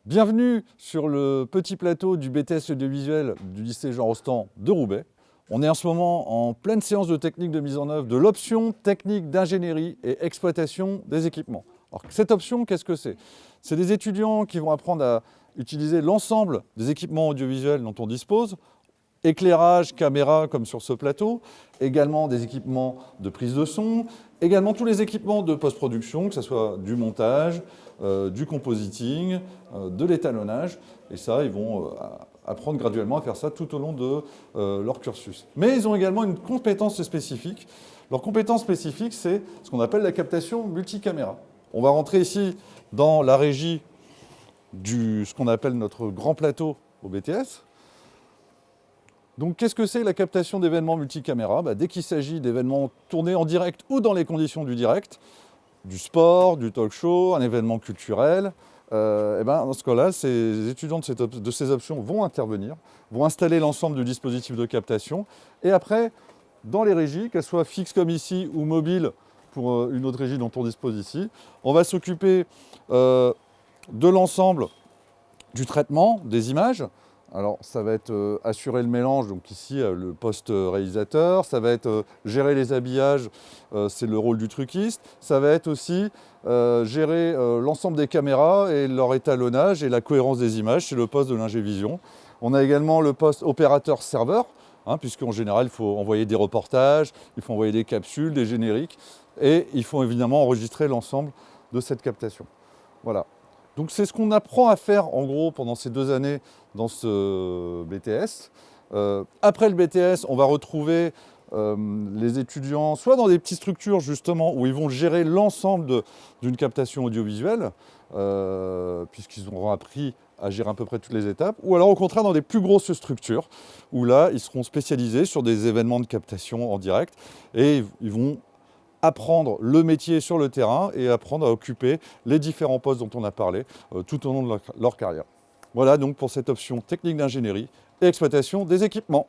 Bienvenue sur le petit plateau du BTS audiovisuel du lycée Jean Rostand de Roubaix. On est en ce moment en pleine séance de technique de mise en œuvre de l'option technique d'ingénierie et exploitation des équipements. Alors, cette option, qu'est-ce que c'est? C'est des étudiants qui vont apprendre à utiliser l'ensemble des équipements audiovisuels dont on dispose, éclairage, caméra comme sur ce plateau, également des équipements de prise de son, également tous les équipements de post-production, que ce soit du montage, du compositing, de l'étalonnage. Et ça, ils vont apprendre graduellement à faire ça tout au long de leur cursus. Mais ils ont également une compétence spécifique. Leur compétence spécifique, c'est ce qu'on appelle la captation multicaméra. On va rentrer ici dans la régie de ce qu'on appelle notre grand plateau au BTS. Donc, qu'est-ce que c'est la captation d'événements multicaméra? Dès qu'il s'agit d'événements tournés en direct ou dans les conditions du direct, du sport, du talk show, un événement culturel, dans ce cas-là, ces étudiants de ces options vont intervenir, vont installer l'ensemble du dispositif de captation. Et après, dans les régies, qu'elles soient fixes comme ici ou mobiles pour une autre régie dont on dispose ici, on va s'occuper de l'ensemble du traitement des images. Alors, ça va être assurer le mélange, donc ici, le poste réalisateur. Ça va être gérer les habillages, c'est le rôle du truquiste. Ça va être aussi gérer l'ensemble des caméras et leur étalonnage et la cohérence des images, c'est le poste de l'ingévision. On a également le poste opérateur-serveur, puisqu'en général, il faut envoyer des reportages, il faut envoyer des capsules, des génériques, et il faut évidemment enregistrer l'ensemble de cette captation. Voilà. Donc c'est ce qu'on apprend à faire en gros pendant ces 2 années dans ce BTS. Après le BTS, on va retrouver les étudiants soit dans des petites structures justement où ils vont gérer l'ensemble d'une captation audiovisuelle, puisqu'ils auront appris à gérer à peu près toutes les étapes, ou alors au contraire dans des plus grosses structures où là ils seront spécialisés sur des événements de captation en direct et ils vont apprendre le métier sur le terrain et apprendre à occuper les différents postes dont on a parlé tout au long de leur carrière. Voilà donc pour cette option technique d'ingénierie et exploitation des équipements.